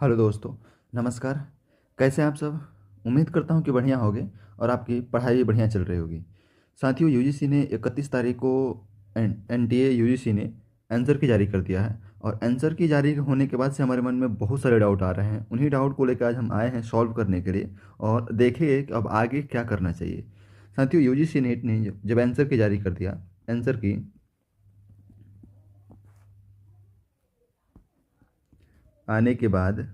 Hello दोस्तों, नमस्कार। कैसे हैं आप सब? उम्मीद करता हूं कि बढ़िया होगे और आपकी पढ़ाई भी बढ़िया चल रही होगी। साथियों, यूजीसी ने 31 तारीख को एनटीए यूजीसी ने आंसर की जारी कर दिया है। और आंसर की जारी होने के बाद से हमारे मन में बहुत सारे डाउट आ रहे हैं। उन्हीं डाउट को लेकर आज हम आए हैं सॉल्व करने के लिए और देखेंगे कि अब आगे क्या करना चाहिए। साथियों, यूजीसी नेट ने जब आंसर की जारी कर दिया, आंसर की आने के बाद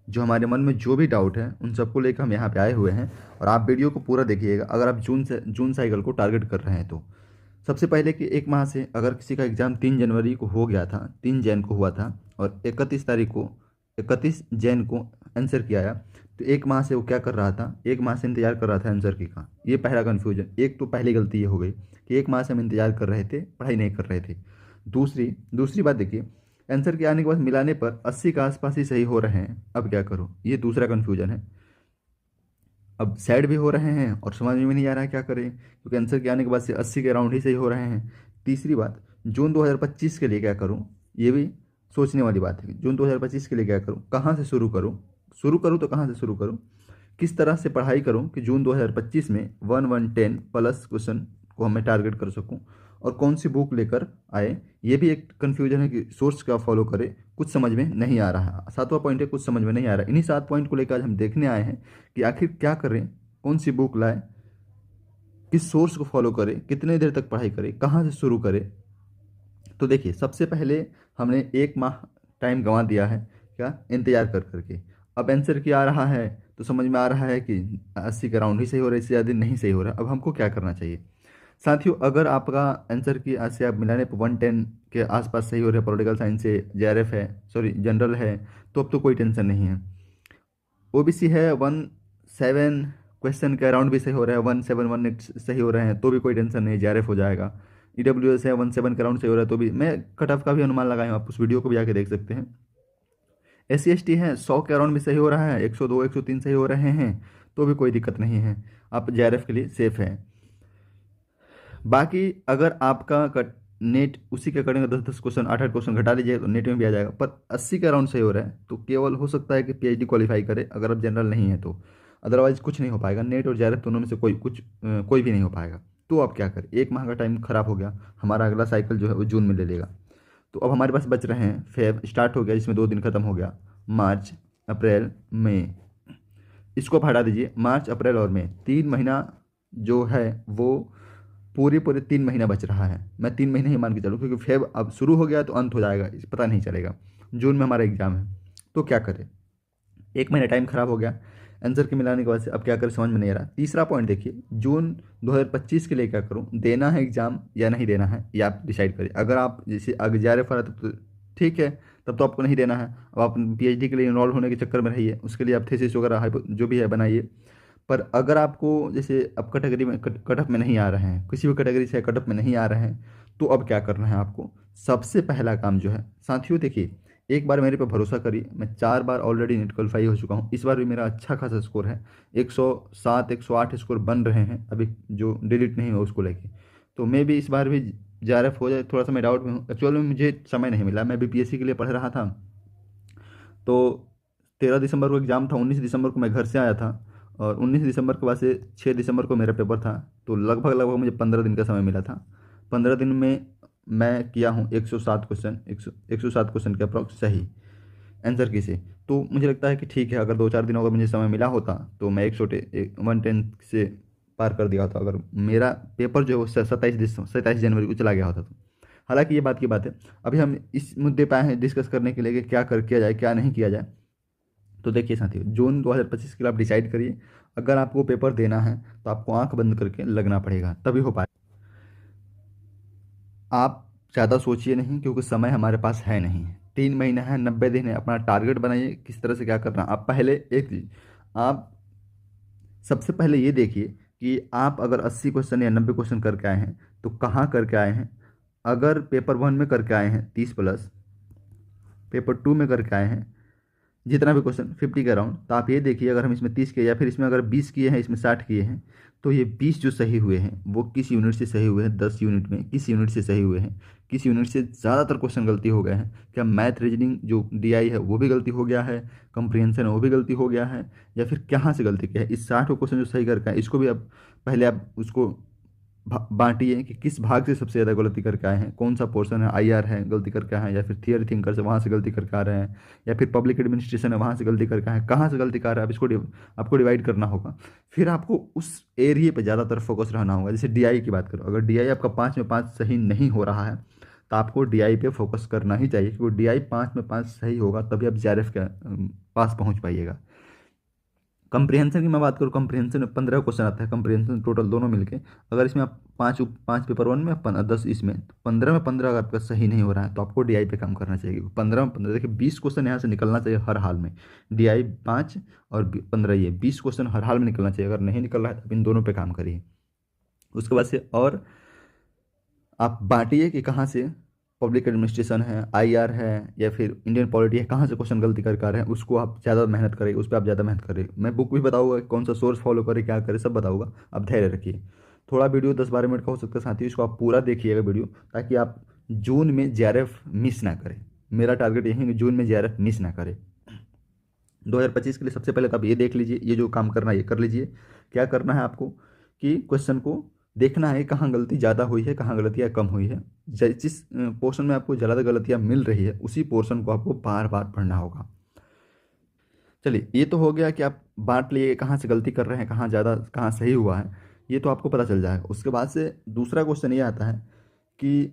जो हमारे मन में जो भी डाउट है उन सबको लेकर हम यहाँ पे आए हुए हैं। और आप वीडियो को पूरा देखिएगा अगर आप जून साइकिल को टारगेट कर रहे हैं तो। सबसे पहले कि एक माह से अगर किसी का एग्ज़ाम 3 जनवरी को हो गया था, 3 जैन को हुआ था और 31 जैन को आंसर किया आया, तो एक माह से वो क्या कर रहा था? एक माह से इंतजार कर रहा था आंसर की का। ये पहला कन्फ्यूजन। एक तो पहली गलती ये हो गई कि एक माह से हम इंतजार कर रहे थे, पढ़ाई नहीं कर रहे थे। दूसरी दूसरी बात देखिए, आंसर के आने के बाद मिलाने पर 80 के आसपास ही सही हो रहे हैं। अब क्या करूँ? ये दूसरा कन्फ्यूजन है। अब सैड भी हो रहे हैं और समझ में भी नहीं आ रहा है क्या करें, क्योंकि आंसर के आने के बाद से 80 के अराउंड ही सही हो रहे हैं। तीसरी बात, जून 2025 के लिए क्या करूँ? ये भी सोचने वाली बात है। जून 2025 के लिए क्या करूँ? कहाँ से शुरू करूँ तो कहाँ से शुरू करूँ? किस तरह से पढ़ाई करूँ कि जून 2025 में 1110 प्लस क्वेश्चन को हमें टारगेट कर सकूँ? और कौन सी बुक लेकर आए, ये भी एक कन्फ्यूजन है कि सोर्स क्या फॉलो करें, कुछ समझ में नहीं आ रहा। सातवां पॉइंट है, कुछ समझ में नहीं आ रहा। इन्हीं 7 पॉइंट को लेकर आज हम देखने आए हैं कि आखिर क्या करें, कौन सी बुक लाएं, किस सोर्स को फॉलो करें, कितने देर तक पढ़ाई करें, कहाँ से शुरू करें। तो देखिए, सबसे पहले हमने एक माह टाइम गंवा दिया है क्या, इंतजार कर करके। अब आंसर क्या आ रहा है तो समझ में आ रहा है कि 80 के राउंड ही सही हो रहा है, इससे ज़्यादा नहीं सही हो रहा। अब हमको क्या करना चाहिए? साथियों, अगर आपका आंसर की आज से आप मिलाने पर 110 के आसपास सही हो रहा है, पॉलिटिकल साइंस से जेआरएफ है, सॉरी जनरल है, तो अब तो कोई टेंशन नहीं है। ओबीसी है 17 क्वेश्चन के अराउंड भी सही हो रहा है, 1718 सही हो रहे हैं तो भी कोई टेंशन नहीं, जेआरएफ हो जाएगा। ईडब्ल्यूएस है 17 के अराउंड सही हो रहा है तो भी, मैं कट ऑफ का भी अनुमान लगाया हूँ, आप उस वीडियो को भी आके देख सकते हैं। SC ST है 100 के अराउंड भी सही हो रहा है, 102 103 सही हो रहे हैं तो भी कोई दिक्कत नहीं है, आप जेआरएफ के लिए सेफ है। बाकी अगर आपका नेट उसी के अकॉर्डिंग 10 10 क्वेश्चन 8 8 क्वेश्चन घटा लीजिए तो नेट में भी आ जाएगा। पर 80 के अराउंड सही हो रहा है तो केवल हो सकता है कि पीएचडी क्वालिफाई करे अगर आप जनरल नहीं है तो। अदरवाइज कुछ नहीं हो पाएगा, नेट और जेआरएफ दोनों में से कोई भी नहीं हो पाएगा। तो अब क्या करें? एक माह का टाइम खराब हो गया, हमारा अगला साइकिल जो है वो जून में ले लेगा। तो अब हमारे पास बच रहे हैं, फेब स्टार्ट हो गया जिसमें 2 दिन खत्म हो गया, मार्च, अप्रैल, मई। इसको आप हटा दीजिए, मार्च अप्रैल और मई 3 महीना जो है वो पूरे पूरे 3 महीना बच रहा है। मैं 3 महीने ही मान के चलूँ क्योंकि फेब अब शुरू हो गया तो अंत हो जाएगा, पता नहीं चलेगा। जून में हमारा एग्जाम है तो क्या करें? 1 महीना टाइम खराब हो गया आंसर के मिलाने के बाद से। अब क्या करें समझ में नहीं आ रहा। तीसरा पॉइंट देखिए, जून 2025 के लिए क्या करूं? देना है एग्जाम या नहीं देना है, ये आप डिसाइड करिए। अगर आप जैसे आगे जा रहे फरा तब तो ठीक है, तब तो आपको नहीं देना है। अब आप पीएचडी के लिए इन्वॉल्व होने के चक्कर में रहिए, उसके लिए आप थीसिस वगैरह जो भी है बनाइए। पर अगर आपको जैसे अब कैटेगरी में कट ऑफ में नहीं आ रहे हैं, किसी भी कैटेगरी से कट ऑफ में नहीं आ रहे हैं, तो अब क्या करना है आपको? सबसे पहला काम जो है साथियों, देखिए, एक बार मेरे पे भरोसा करिए, मैं 4 बार ऑलरेडी नेट क्वालिफाई हो चुका हूँ। इस बार भी मेरा अच्छा खासा स्कोर है, 107 108 स्कोर बन रहे हैं अभी, जो डिलीट नहीं हुआ उसको लेके। तो मैं भी इस बार भी जेआरएफ हो जाए, थोड़ा सा मैं डाउट में हूँ। एक्चुअल में मुझे समय नहीं मिला, मैं बीपीएससी के लिए पढ़ रहा था। तो 13 दिसंबर को एग्ज़ाम था, 19 दिसंबर को मैं घर से आया था और 19 दिसंबर के बाद से 6 दिसंबर को मेरा पेपर था। तो लगभग लगभग मुझे 15 दिन का समय मिला था। 15 दिन में मैं किया हूँ 107 क्वेश्चन, 107 क्वेश्चन के अप्रॉक्स सही आंसर की से। तो मुझे लगता है कि ठीक है, अगर 2 4 दिन अगर मुझे समय मिला होता तो मैं 110 से पार कर दिया होता, अगर मेरा पेपर जो है वो 27 जनवरी को चला गया होता तो। हालांकि ये बात की बात है, अभी हम इस मुद्दे पे आए हैं डिस्कस करने के लिए कि क्या कर किया जाए क्या नहीं किया जाए। तो देखिए साथियों, जून 2025 के लिए आप डिसाइड करिए। अगर आपको पेपर देना है तो आपको आंख बंद करके लगना पड़ेगा, तभी हो पाए। आप ज़्यादा सोचिए नहीं क्योंकि समय हमारे पास है नहीं। 3 महीना है, 90 दिन है, अपना टारगेट बनाइए किस तरह से क्या करना। आप पहले एक चीज, आप सबसे पहले ये देखिए कि आप अगर 80 क्वेश्चन या 90 क्वेश्चन करके आए हैं तो कहाँ करके आए हैं। अगर पेपर 1 में करके आए हैं 30 प्लस, पेपर 2 में करके आए हैं जितना भी क्वेश्चन 50 के अराउंड, तो आप ये देखिए अगर हम इसमें 30 किए या फिर इसमें अगर 20 किए हैं, इसमें 60 किए हैं, तो ये 20 जो सही हुए हैं वो किस यूनिट से सही हुए हैं, 10 यूनिट में किस यूनिट से सही हुए हैं, किस यूनिट से ज़्यादातर क्वेश्चन गलती हो गए हैं। क्या मैथ रीजनिंग जो डीआई है वो भी गलती हो गया है, कंप्रीहेंशन है वो भी गलती हो गया है, या फिर कहाँ से गलती किया है। इस 60 क्वेश्चन जो सही करके आए इसको भी अब पहले आप उसको बांटिए कि किस भाग से सबसे ज़्यादा गलती करके आए हैं, कौन सा पोर्शन है, आईआर है गलती करके आए हैं, या फिर थियरी थिंकर से वहाँ से गलती करके आ रहे हैं, या फिर पब्लिक एडमिनिस्ट्रेशन है वहाँ से गलती करके आए हैं, कहाँ से गलती कर रहे हैं। अब इसको आपको डिवाइड करना होगा। फिर आपको उस एरिए पे ज़्यादातर फोकस रहना होगा। जैसे डीआई की बात करो, अगर डीआई आपका 5 में 5 सही नहीं हो रहा है तो आपको डीआई पे फोकस करना ही चाहिए, क्योंकि डीआई 5 में 5 सही होगा तभी आप जेआरएफ के पास पहुँच पाइएगा। कंप्रीहेंशन की मैं बात करूँ, कंप्रीहेंशन में 15 क्वेश्चन आता है, कंप्रीहेंशन टोटल दोनों मिलके। अगर इसमें आप पाँच पेपर वन में 10 इसमें, तो 15 में 15 अगर आपका सही नहीं हो रहा है तो आपको डीआई पे काम करना चाहिए। 15 में 15 देखिए 20 क्वेश्चन यहाँ से निकलना चाहिए हर हाल में। डीआई 5 और 15, ये 20 क्वेश्चन हर हाल में निकलना चाहिए। अगर नहीं निकल रहा है तो इन दोनों पर काम करिए। उसके बाद से और आप बांटिए कि कहाँ से पब्लिक एडमिनिस्ट्रेशन है, आईआर है, या फिर इंडियन पॉलिटी है, कहाँ से क्वेश्चन गलती करके आ रहे हैं, उसको आप ज़्यादा मेहनत करें, उस पर आप ज़्यादा मेहनत करें। मैं बुक भी बताऊंगा कि कौन सा सोर्स फॉलो करें, क्या करें, सब बताऊंगा। आप धैर्य रखिए। थोड़ा वीडियो 10-12 मिनट का हो सकता है साथियों, इसको आप पूरा देखिएगा वीडियो, ताकि आप जून में जेआरएफ मिस ना करें। मेरा टारगेट यही है कि जून में जेआरएफ मिस ना करें। 2025 के लिए सबसे पहले तो आप ये देख लीजिए, ये जो काम करना है ये कर लीजिए। क्या करना है आपको कि क्वेश्चन को देखना है कहाँ गलती ज़्यादा हुई है, कहाँ गलतियाँ कम हुई है। जिस पोर्शन में आपको ज़्यादा गलतियाँ मिल रही है उसी पोर्शन को आपको बार बार पढ़ना होगा। चलिए, ये तो हो गया कि आप बांट लिए कहाँ से गलती कर रहे हैं, कहाँ ज़्यादा कहाँ सही हुआ है, ये तो आपको पता चल जाएगा। उसके बाद से दूसरा क्वेश्चन ये आता है कि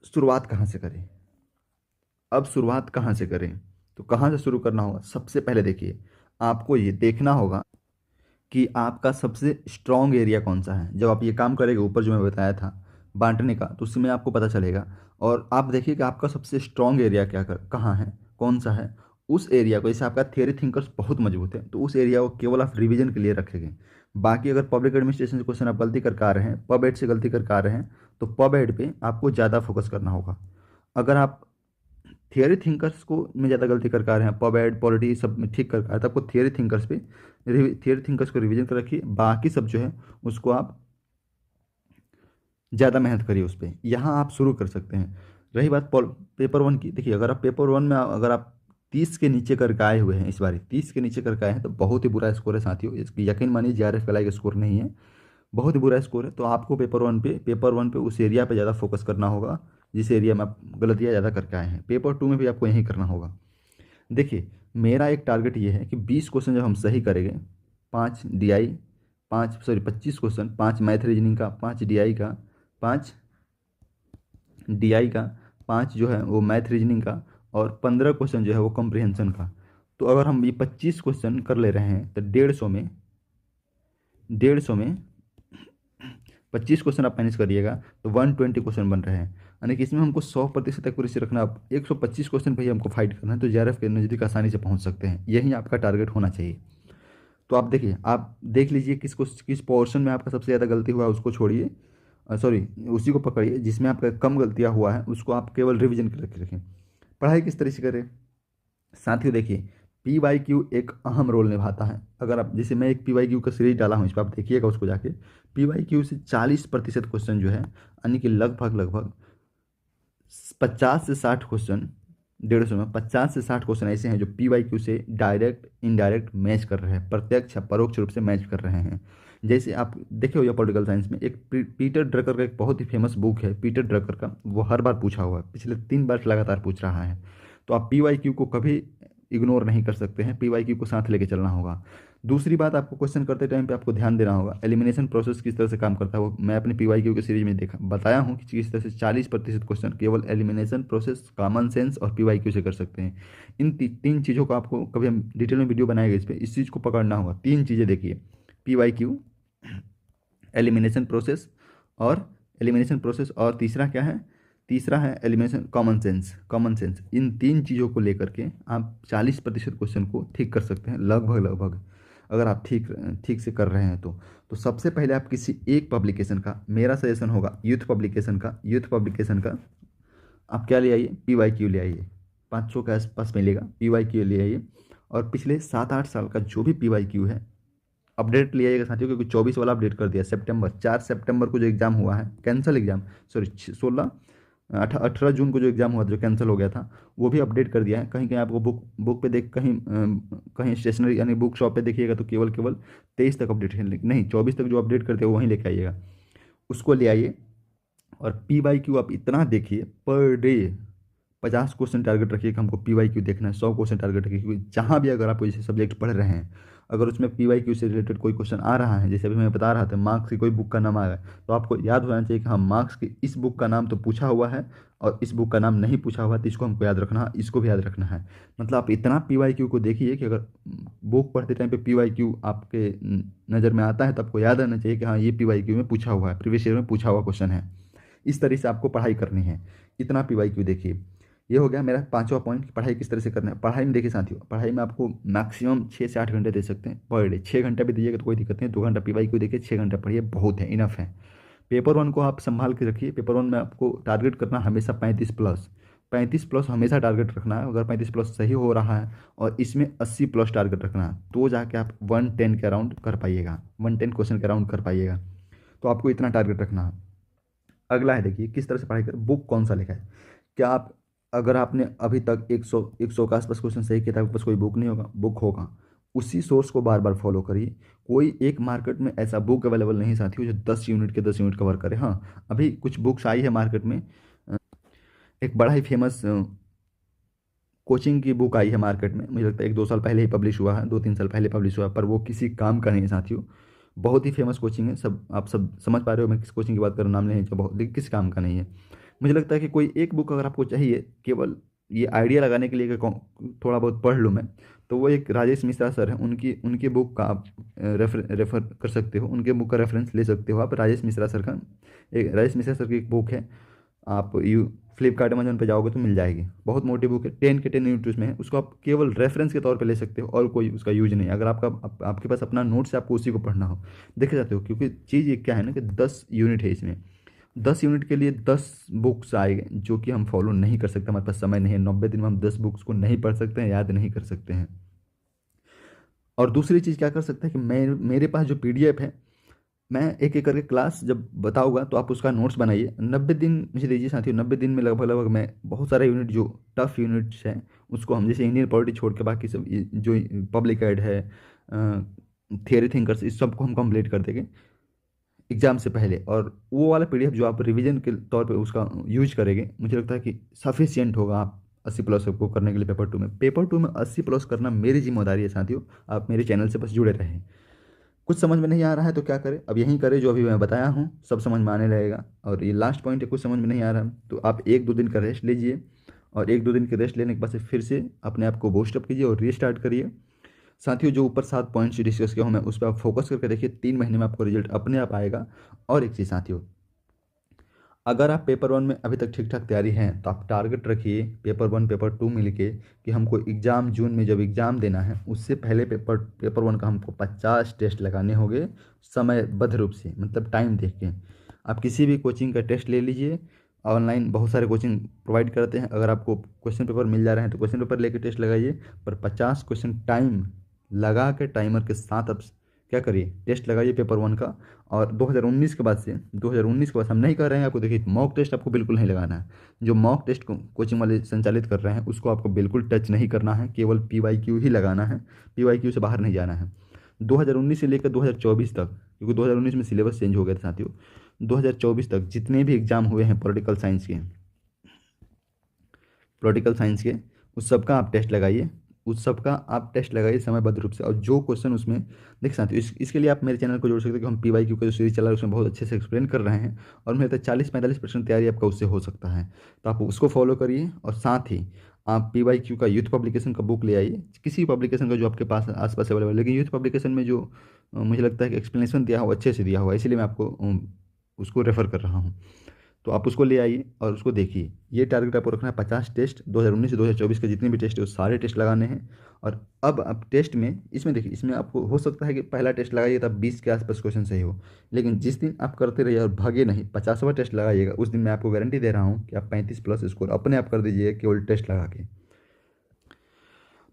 शुरुआत कहाँ से करें। अब शुरुआत कहाँ से करें, तो कहाँ से शुरू करना होगा। सबसे पहले देखिए, आपको ये देखना होगा कि आपका सबसे स्ट्रॉन्ग एरिया कौन सा है। जब आप ये काम करेंगे ऊपर जो मैं बताया था बांटने का, तो उसमें आपको पता चलेगा। और आप देखिए कि आपका सबसे स्ट्रॉन्ग एरिया कहाँ है, कौन सा है। उस एरिया को, जैसे आपका थियरी थिंकर्स बहुत मजबूत है तो उस एरिया को केवल आप रिवीजन के लिए रखेंगे। बाकी अगर पब्लिक एडमिनिस्ट्रेशन से क्वेश्चन आप गलती करके आ रहे हैं, पब एड से गलती करके आ रहे हैं, तो पब एड पे आपको ज़्यादा फोकस करना होगा। अगर आप थियरी थिंकर्स को में ज़्यादा गलती कर रहे हैं, पब एड पॉलिटी सब में ठीक कर रहे हैं, तो आपको थियरी थिंकर्स पे थियरी थिंकर्स को रिवीजन कर रखिए। बाकी सब जो है उसको आप ज़्यादा मेहनत करिए उस पर। यहाँ आप शुरू कर सकते हैं। रही बात पेपर वन की, देखिए अगर आप पेपर वन में अगर आप 30 के नीचे करके आए हुए हैं, इस बार 30 के नीचे करके आए हैं, तो बहुत ही बुरा स्कोर है साथियों। इसकी यकीन मानिए जेआरएफ का लायक स्कोर नहीं है, बहुत ही बुरा स्कोर है। तो आपको पेपर वन पे उस एरिया पे ज़्यादा फोकस करना होगा जिस एरिया में आप गलतियाँ ज़्यादा करके आए हैं। पेपर टू में भी आपको यही करना होगा। देखिए, मेरा एक टारगेट ये है कि 20 क्वेश्चन जब हम सही करेंगे, 5 डीआई, 25 क्वेश्चन, 5 मैथ रीजनिंग का, 5 डीआई का, 5 डीआई का, 5 जो है वो मैथ रीजनिंग का, और 15 क्वेश्चन जो है वो कॉम्प्रिहेंशन का। तो अगर हम ये 25 क्वेश्चन कर ले रहे हैं तो 150 में 25 क्वेश्चन आप मैनेज करिएगा तो 120 क्वेश्चन बन रहे हैं। यानी कि इसमें हमको 100% एक्यूरेसी रखना। 125 क्वेश्चन पे ही हमको फाइट करना है, तो जेआरएफ के नज़दीक आसानी से पहुंच सकते हैं। यही आपका टारगेट होना चाहिए। तो आप देखिए, आप देख लीजिए किस पोर्शन में आपका सबसे ज़्यादा गलती हुआ है उसको छोड़िए, सॉरी उसी को पकड़िए। जिसमें आपका कम गलतियाँ हुआ है उसको आप केवल रिविजन करके रखें। पढ़ाई किस तरह से करें साथियों, देखिए PYQ एक अहम रोल निभाता है। अगर आप, जैसे मैं एक PYQ का सीरीज डाला हूँ, इस पर आप देखिएगा उसको जाके। PYQ से 40% क्वेश्चन जो है, यानी कि लगभग 50 से 60 क्वेश्चन, 150 में 50 से 60 क्वेश्चन ऐसे हैं जो PYQ से डायरेक्ट इनडायरेक्ट मैच कर रहे हैं, प्रत्यक्ष या परोक्ष रूप से मैच कर रहे हैं। जैसे आप देखे हो या पॉलिटिकल साइंस में एक पीटर ड्रकर का एक बहुत ही फेमस बुक है, पीटर ड्रकर का, वो हर बार पूछा हुआ है, पिछले 3 बार लगातार पूछ रहा है। तो आप PYQ को कभी इग्नोर नहीं कर सकते हैं, PYQ को साथ लेके चलना होगा। दूसरी बात, आपको क्वेश्चन करते टाइम पे आपको ध्यान देना होगा एलिमिनेशन प्रोसेस किस तरह से काम करता है। वो मैं अपने PYQ के सीरीज में बताया हूँ कि किस तरह से 40% क्वेश्चन केवल एलिमिनेशन प्रोसेस, कॉमन सेंस और PYQ से कर सकते हैं। इन तीन चीज़ों को आपको, कभी हम डिटेल में वीडियो बनाएंगे इस पर, इस चीज़ को पकड़ना होगा। 3 चीज़ें देखिए, PYQ, एलिमिनेशन प्रोसेस और तीसरा है एलिमिनेशन कॉमन सेंस। इन 3 चीज़ों को लेकर के आप 40% क्वेश्चन को ठीक कर सकते हैं, लगभग अगर आप ठीक से कर रहे हैं तो सबसे पहले आप किसी एक पब्लिकेशन का, मेरा सजेशन होगा यूथ पब्लिकेशन का आप क्या ले आइए, PYQ ले आइए। 500 के आसपास मिलेगा। PYQ ले आइए और पिछले 7-8 साल का जो भी PYQ है अपडेट ले आइएगा साथियों, क्योंकि 24 वाला अपडेट कर दिया सितंबर, 4 सितंबर को जो एग्ज़ाम हुआ है कैंसिल एग्ज़ाम, सॉरी 18 जून को जो एग्ज़ाम हुआ था जो कैंसिल हो गया था, वो भी अपडेट कर दिया है। कहीं कहीं आपको बुक पे देख, कहीं कहीं स्टेशनरी यानी बुक शॉप पे देखिएगा तो केवल केवल 23 तक अपडेट है, नहीं 24 तक जो अपडेट करते हैं वहीं लेके आइएगा, उसको ले आइए। और PYQ आप इतना देखिए पर डे, 50 क्वेश्चन टारगेट रखिए कि हमको PYQ देखना है, 100 क्वेश्चन टारगेट रखिए, क्योंकि जहाँ भी अगर आप कोई सब्जेक्ट पढ़ रहे हैं, अगर उसमें PYQ से रिलेटेड कोई क्वेश्चन आ रहा है, जैसे अभी मैं बता रहा था मार्क्स की कोई बुक का नाम आ गया, तो आपको याद होना चाहिए कि हाँ मार्क्स की इस बुक का नाम तो पूछा हुआ है और इस बुक का नाम नहीं पूछा हुआ, तो इसको हमको याद रखना है, इसको भी याद रखना है। मतलब आप इतना PYQ को देखिए कि अगर बुक पढ़ते टाइम पे PYQ आपके नज़र में आता है तो आपको याद रहना चाहिए कि हाँ ये PYQ में पूछा हुआ है, प्रीवियस ईयर में पूछा हुआ क्वेश्चन है। इस तरह से आपको पढ़ाई करनी है, इतना PYQ देखिए। ये हो गया मेरा 5वां पॉइंट कि पढ़ाई किस तरह से करना है। पढ़ाई में देखिए साथियों, पढ़ाई में आपको मैक्सिमम 6 से 8 घंटे दे सकते हैं पर डे। 6 घंटा भी दीजिएगा तो कोई दिक्कत नहीं, 2 घंटा PYQ देखिए, 6 घंटा पढ़िए, बहुत है, इनफ है। पेपर 1 को आप संभाल के रखिए। पेपर 1 में आपको टारगेट करना हमेशा 35+, 35+ हमेशा टारगेट रखना है। अगर 35+ सही हो रहा है और इसमें 80+ टारगेट रखना है, तो जाके आप 110 के अराउंड कर पाइएगा, 110 क्वेश्चन के अराउंड कर पाइएगा। तो आपको इतना टारगेट रखना है। अगला है देखिए किस तरह से पढ़ाई करें, बुक कौन सा लिखा है। क्या आप, अगर आपने अभी तक 100 के आसपास क्वेश्चन सही किया था, आपके पास कोई बुक नहीं होगा, बुक होगा, उसी सोर्स को बार बार फॉलो करिए। कोई एक मार्केट में ऐसा बुक अवेलेबल नहीं साथियों जो 10 यूनिट के 10 यूनिट कवर करे। हाँ अभी कुछ बुक्स आई है मार्केट में, एक बड़ा ही फेमस कोचिंग की बुक आई है मार्केट में, मुझे लगता है 1-2 साल पहले ही पब्लिश हुआ है, 2-3 साल पहले पब्लिश हुआ है, पर वो किसी काम का नहीं है साथियों। बहुत ही फेमस कोचिंग है, सब आप सब समझ पा रहे हो मैं किस कोचिंग की बात कर रहा हूँ, नाम नहीं है, बहुत लेकिन किस काम का नहीं है। मुझे लगता है कि कोई एक बुक अगर आपको चाहिए केवल ये आइडिया लगाने के लिए कि थोड़ा बहुत पढ़ लूँ मैं, तो वो एक राजेश मिश्रा सर हैं, उनकी उनकी बुक का आप रेफर कर सकते हो, उनके बुक का रेफरेंस ले सकते हो आप। राजेश मिश्रा सर का, एक राजेश मिश्रा सर की एक बुक है, आप फ्लिपकार्ट अमेजन पे जाओगे तो मिल जाएगी, बहुत मोटी बुक है, 10 के 10 यूनिट उसमें है, उसको आप केवल रेफरेंस के तौर पे ले सकते हो और कोई उसका यूज नहीं। अगर आपके पास अपना नोट्स है, आपको उसी को पढ़ना हो, देखे जाते हो, क्योंकि चीज़ ये क्या है ना कि 10 यूनिट है इसमें, 10 यूनिट के लिए 10 बुक्स आएंगे जो कि हम फॉलो नहीं कर सकते, हमारे पास समय नहीं है, 90 दिन में हम 10 बुक्स को नहीं पढ़ सकते हैं, याद नहीं कर सकते हैं। और दूसरी चीज़ क्या कर सकते हैं कि मेरे पास जो PDF है, मैं एक एक करके क्लास जब बताऊंगा तो आप उसका नोट्स बनाइए। 90 दिन मुझे दीजिए साथियों, 90 दिन में लगभग लगभग मैं बहुत सारे यूनिट जो टफ यूनिट्स हैं उसको, हम जैसे इंडियन पॉलिटी छोड़ के बाकी सब जो पब्लिक एड है, थियरी थिंकर्स, इस सबको हम कंप्लीट कर देंगे एग्ज़ाम से पहले। और वो वाला PDF जो आप रिवीजन के तौर पे उसका यूज करेंगे, मुझे लगता है कि सफिशियंट होगा आप 80+ को करने के लिए। पेपर 2 में 80+ करना मेरी जिम्मेदारी है साथियों, आप मेरे चैनल से बस जुड़े रहें। कुछ समझ में नहीं आ रहा है तो क्या करें, अब यही करें जो अभी मैं बताया हूँ, सब समझ में आने लगेगा। और ये लास्ट पॉइंट है, कुछ समझ में नहीं आ रहा है तो आप 1-2 दिन का रेस्ट लीजिए, और 1-2 दिन के रेस्ट लेने के बाद से फिर से अपने आप को बूस्टअप कीजिए और रीस्टार्ट करिए। साथियों जो ऊपर 7 पॉइंट्स डिस्कस किया हूँ मैं, उस पर आप फोकस करके देखिए, 3 महीने में आपको रिजल्ट अपने आप आएगा। और एक चीज़ साथियों, अगर आप पेपर 1 में अभी तक ठीक ठाक तैयारी हैं तो आप टारगेट रखिए पेपर 1 पेपर 2 मिलके कि हमको एग्ज़ाम जून में जब एग्ज़ाम देना है उससे पहले पेपर 1 का हमको 50 टेस्ट लगाने होंगे, समयबद्ध रूप से, मतलब टाइम देख के। आप किसी भी कोचिंग का टेस्ट ले लीजिए, ऑनलाइन बहुत सारे कोचिंग प्रोवाइड करते हैं, अगर आपको क्वेश्चन पेपर मिल जा रहे हैं तो क्वेश्चन पेपर लेके टेस्ट लगाइए, पर 50 क्वेश्चन टाइम लगा के टाइमर के साथ आप क्या करिए, टेस्ट लगाइए पेपर 1 का। और 2019 के बाद से, 2019 के बाद हम नहीं कर रहे हैं आपको, देखिए मॉक टेस्ट आपको बिल्कुल नहीं लगाना है, जो मॉक टेस्ट कोचिंग वाले संचालित कर रहे हैं उसको आपको बिल्कुल टच नहीं करना है, केवल PYQ ही लगाना है, PYQ से बाहर नहीं जाना है। 2019 से लेकर 2024 तक, क्योंकि 2019 में सिलेबस चेंज हो गया था साथियों, 2024 तक जितने भी एग्ज़ाम हुए हैं पॉलिटिकल साइंस के, उस सब का आप टेस्ट लगाइए, उस सब का आप टेस्ट लगाइए समयबद्ध रूप से। और जो क्वेश्चन उसमें देख साथियों, इसके लिए आप मेरे चैनल को जोड़ सकते हैं कि हम PYQ का जो सीरीज चला है उसमें बहुत अच्छे से एक्सप्लेन कर रहे हैं, और मुझे लगता है 40-45% तैयारी आपका उससे हो सकता है, तो आप उसको फॉलो करिए। और साथ ही आप PYQ का यूथ पब्लिकेशन का बुक ले आइए, किसी पब्लिकेशन का जो आपके पास आसपास अवेलेबल है, लेकिन यूथ पब्लिकेशन में जो मुझे लगता है कि एक्सप्लेनेशन दिया हुआ अच्छे से दिया हुआ है, इसलिए मैं आपको उसको रेफ़र कर रहा हूँ। तो आप उसको ले आइए और उसको देखिए। ये टारगेट आपको रखना है 50 टेस्ट, 2019 से 2024 के जितने भी टेस्ट है वो सारे टेस्ट लगाने हैं। और अब आप टेस्ट में, इसमें देखिए, इसमें आपको हो सकता है कि पहला टेस्ट लगाइए तब 20 के आसपास क्वेश्चन सही हो, लेकिन जिस दिन आप करते रहिए और भागे नहीं, 50वां टेस्ट लगाइएगा, उस दिन मैं आपको गारंटी दे रहा हूँ कि आप 35+ स्कोर अपने आप कर दीजिए केवल टेस्ट लगा के।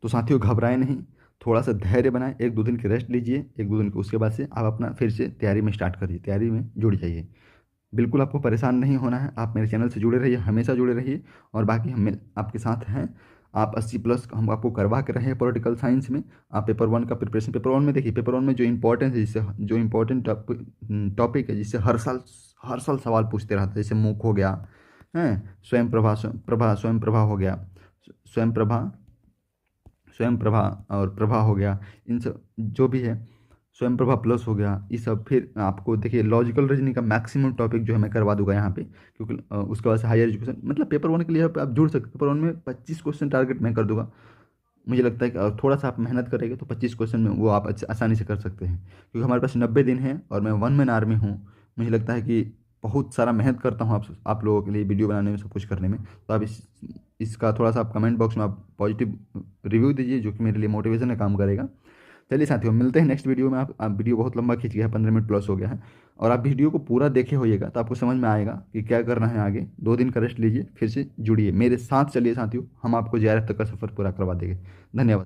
तो साथियों घबराएं नहीं, थोड़ा सा धैर्य बनाएं, 1-2 दिन की रेस्ट लीजिए, 1-2 दिन के उसके बाद से आप अपना फिर से तैयारी में स्टार्ट करिए, तैयारी में जुड़ जाइए। बिल्कुल आपको परेशान नहीं होना है, आप मेरे चैनल से जुड़े रहिए, हमेशा जुड़े रहिए। और बाकी हम आपके साथ हैं। आप 80+ हम आपको करवा के रहे हैं पॉलिटिकल साइंस में। आप पेपर 1 का प्रिपरेशन, पेपर 1 में देखिए, पेपर 1 में जो इंपॉर्टेंस है, जिससे जो इंपॉर्टेंट टॉपिक है, जिससे हर साल सवाल पूछते रहता है, जैसे मूक हो गया, हैं स्वयं प्रभा हो गया, स्वयं प्रभा स्वयं प्रभा और प्रभा हो गया, इन सब जो भी है, स्वयं प्रभा प्लस हो गया, ये सब। फिर आपको देखिए लॉजिकल रीजनिंग का मैक्सिमम टॉपिक जो है मैं करवा दूंगा यहाँ पे, क्योंकि उसके बाद से हायर एजुकेशन, मतलब पेपर 1 के लिए आप जुड़ सकते, पेपर 1 में 25 क्वेश्चन टारगेट मैं कर दूंगा। मुझे लगता है कि थोड़ा सा आप मेहनत करेंगे तो 25 क्वेश्चन में वो आप आसानी से कर सकते हैं, क्योंकि हमारे पास 90 दिन है और मैं 1 मैन आर्मी हूँ। मुझे लगता है कि बहुत सारा मेहनत करता हूँ आप लोगों के लिए, वीडियो बनाने में, सब कुछ करने में। तो आप इसका थोड़ा सा आप कमेंट बॉक्स में आप पॉजिटिव रिव्यू दीजिए, जो कि मेरे लिए मोटिवेशन का काम करेगा। चलिए साथियों, मिलते हैं नेक्स्ट वीडियो में। आप वीडियो बहुत लंबा खींच गया है, 15 मिनट प्लस हो गया है, और आप वीडियो को पूरा देखे होइएगा तो आपको समझ में आएगा कि क्या करना है आगे। 2 दिन का रेस्ट लीजिए, फिर से जुड़िए मेरे साथ, चलिए साथियों, हम आपको JRF तक का सफ़र पूरा करवा देंगे। धन्यवाद।